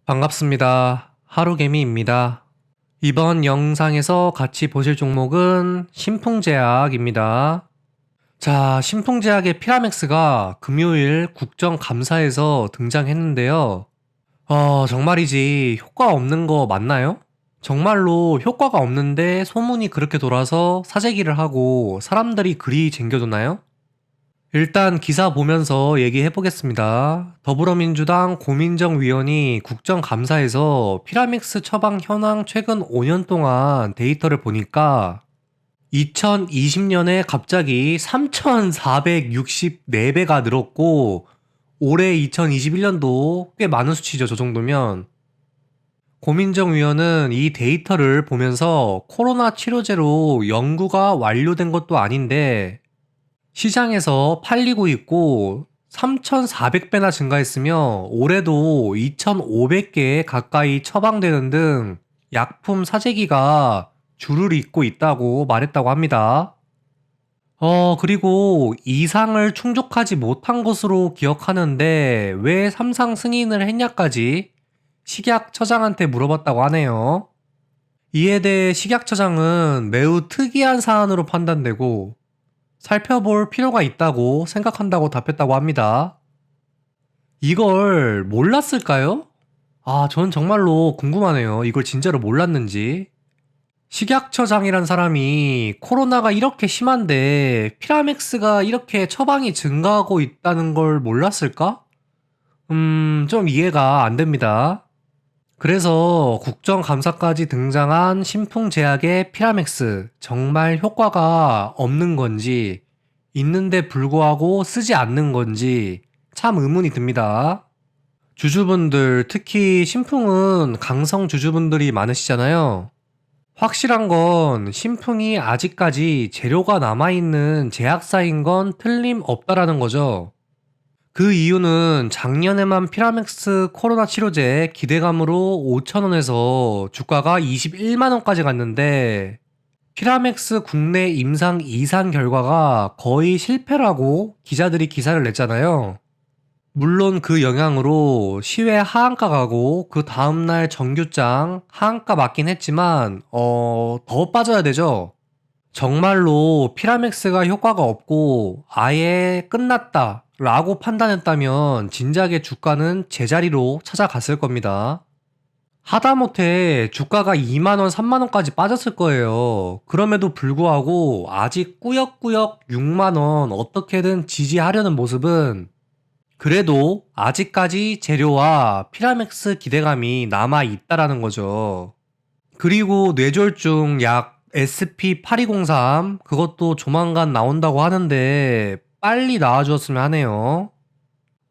반갑습니다. 하루개미입니다. 이번 영상에서 같이 보실 종목은 신풍제약입니다. 자, 신풍제약의 피라맥스가 금요일 국정감사에서 등장했는데요. 정말이지 효과 없는 거 맞나요? 정말로 효과가 없는데 소문이 그렇게 돌아서 사재기를 하고 사람들이 그리 쟁겨두나요? 일단 기사 보면서 얘기해 보겠습니다. 더불어민주당 고민정 위원이 국정감사에서 피라믹스 처방 현황 최근 5년 동안 데이터를 보니까 2020년에 갑자기 3,464배가 늘었고 올해 2021년도 꽤 많은 수치죠. 저 정도면. 고민정 위원은 이 데이터를 보면서 코로나 치료제로 연구가 완료된 것도 아닌데 시장에서 팔리고 있고 3,400배나 증가했으며 올해도 2,500개 가까이 처방되는 등 약품 사재기가 줄을 잇고 있다고 말했다고 합니다. 그리고 이상을 충족하지 못한 것으로 기억하는데 왜 삼상 승인을 했냐까지 식약처장한테 물어봤다고 하네요. 이에 대해 식약처장은 매우 특이한 사안으로 판단되고 살펴볼 필요가 있다고 생각한다고 답했다고 합니다. 이걸 몰랐을까요? 전 정말로 궁금하네요. 이걸 진짜로 몰랐는지. 식약처장이란 사람이 코로나가 이렇게 심한데 피라맥스가 이렇게 처방이 증가하고 있다는 걸 몰랐을까? 좀 이해가 안 됩니다. 그래서 국정감사까지 등장한 신풍제약의 피라맥스 정말 효과가 없는 건지 있는데 불구하고 쓰지 않는 건지 참 의문이 듭니다. 주주분들 특히 신풍은 강성 주주분들이 많으시잖아요. 확실한 건 신풍이 아직까지 재료가 남아있는 제약사인 건 틀림없다라는 거죠. 그 이유는 작년에만 피라맥스 코로나 치료제 기대감으로 5,000원에서 주가가 21만원까지 갔는데 피라맥스 국내 임상 2상 결과가 거의 실패라고 기자들이 기사를 냈잖아요. 물론 그 영향으로 시외 하한가 가고 그 다음날 정규장 하한가 맞긴 했지만 더 빠져야 되죠. 정말로 피라맥스가 효과가 없고 아예 끝났다 라고 판단했다면 진작에 주가는 제자리로 찾아갔을 겁니다. 하다못해 주가가 2만원, 3만원까지 빠졌을 거예요. 그럼에도 불구하고 아직 꾸역꾸역 6만원 어떻게든 지지하려는 모습은 그래도 아직까지 재료와 피라맥스 기대감이 남아있다라는 거죠. 그리고 뇌졸중 약 SP8203 그것도 조만간 나온다고 하는데 빨리 나와주었으면 하네요.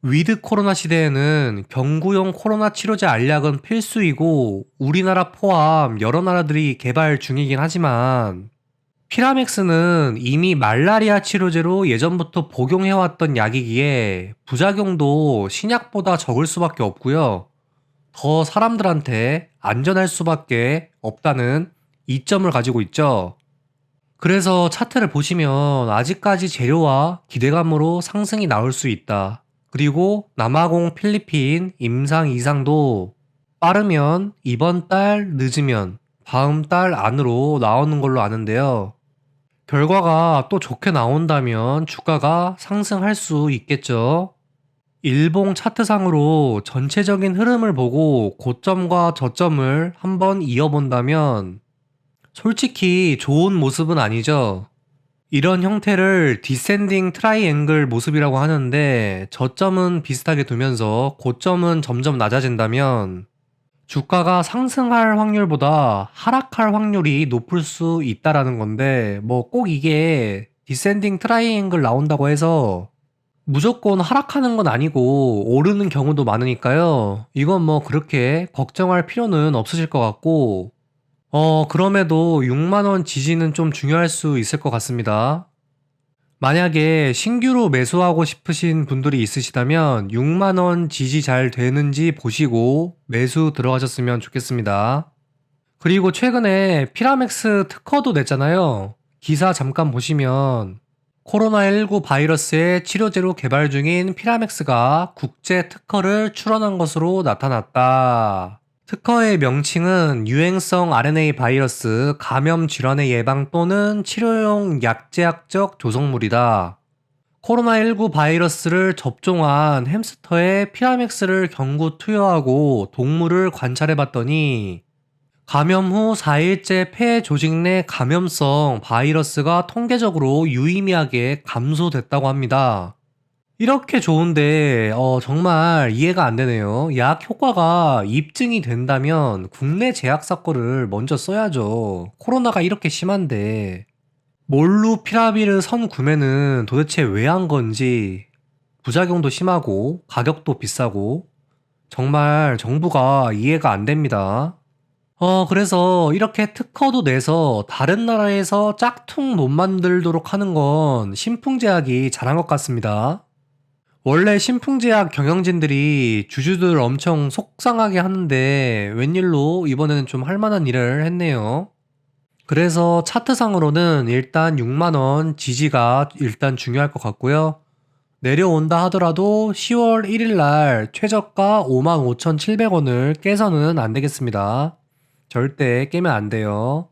위드 코로나 시대에는 경구용 코로나 치료제 알약은 필수이고 우리나라 포함 여러 나라들이 개발 중이긴 하지만 피라맥스는 이미 말라리아 치료제로 예전부터 복용해왔던 약이기에 부작용도 신약보다 적을 수밖에 없고요. 더 사람들한테 안전할 수밖에 없다는 이점을 가지고 있죠. 그래서 차트를 보시면 아직까지 재료와 기대감으로 상승이 나올 수 있다. 그리고 남아공 필리핀 임상 이상도 빠르면 이번 달 늦으면 다음 달 안으로 나오는 걸로 아는데요. 결과가 또 좋게 나온다면 주가가 상승할 수 있겠죠. 일봉 차트상으로 전체적인 흐름을 보고 고점과 저점을 한번 이어본다면 솔직히 좋은 모습은 아니죠. 이런 형태를 디센딩 트라이앵글 모습이라고 하는데 저점은 비슷하게 두면서 고점은 점점 낮아진다면 주가가 상승할 확률보다 하락할 확률이 높을 수 있다라는 건데 뭐 꼭 이게 디센딩 트라이앵글 나온다고 해서 무조건 하락하는 건 아니고 오르는 경우도 많으니까요. 이건 뭐 그렇게 걱정할 필요는 없으실 것 같고 그럼에도 6만원 지지는 좀 중요할 수 있을 것 같습니다. 만약에 신규로 매수하고 싶으신 분들이 있으시다면 6만원 지지 잘 되는지 보시고 매수 들어가셨으면 좋겠습니다. 그리고 최근에 피라맥스 특허도 냈잖아요. 기사 잠깐 보시면 코로나19 바이러스의 치료제로 개발 중인 피라맥스가 국제 특허를 출원한 것으로 나타났다. 특허의 명칭은 유행성 RNA 바이러스 감염 질환의 예방 또는 치료용 약제약적 조성물이다. 코로나19 바이러스를 접종한 햄스터에 피라맥스를 경구 투여하고 동물을 관찰해봤더니 감염 후 4일째 폐 조직 내 감염성 바이러스가 통계적으로 유의미하게 감소됐다고 합니다. 이렇게 좋은데 정말 이해가 안 되네요. 약 효과가 입증이 된다면 국내 제약사 거를 먼저 써야죠. 코로나가 이렇게 심한데. 몰루피라비르 선구매는 도대체 왜 한 건지, 부작용도 심하고 가격도 비싸고 정말 정부가 이해가 안 됩니다. 그래서 이렇게 특허도 내서 다른 나라에서 짝퉁 못 만들도록 하는 건 신풍제약이 잘한 것 같습니다. 원래 신풍제약 경영진들이 주주들 엄청 속상하게 하는데 웬일로 이번에는 좀 할 만한 일을 했네요. 그래서 차트상으로는 일단 6만원 지지가 일단 중요할 것 같고요. 내려온다 하더라도 10월 1일 날 최저가 55,700원을 깨서는 안 되겠습니다. 절대 깨면 안 돼요.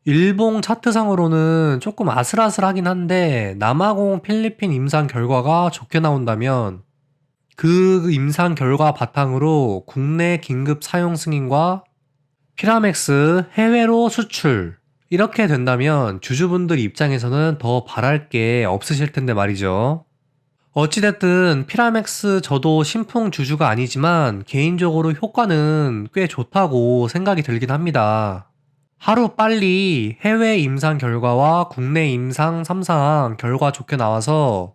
일봉 차트상으로는 조금 아슬아슬하긴 한데 남아공 필리핀 임상 결과가 좋게 나온다면 그 임상 결과 바탕으로 국내 긴급 사용 승인과 피라맥스 해외로 수출 이렇게 된다면 주주분들 입장에서는 더 바랄 게 없으실 텐데 말이죠. 어찌됐든 피라맥스 저도 신풍 주주가 아니지만 개인적으로 효과는 꽤 좋다고 생각이 들긴 합니다. 하루 빨리 해외 임상 결과와 국내 임상 3상 결과 좋게 나와서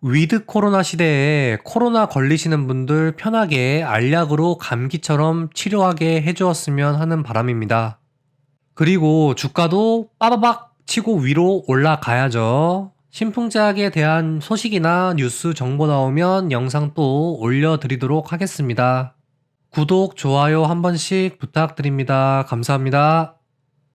위드 코로나 시대에 코로나 걸리시는 분들 편하게 알약으로 감기처럼 치료하게 해주었으면 하는 바람입니다. 그리고 주가도 빠바박 치고 위로 올라가야죠. 신풍제약에 대한 소식이나 뉴스 정보 나오면 영상 또 올려드리도록 하겠습니다. 구독, 좋아요 한 번씩 부탁드립니다. 감사합니다.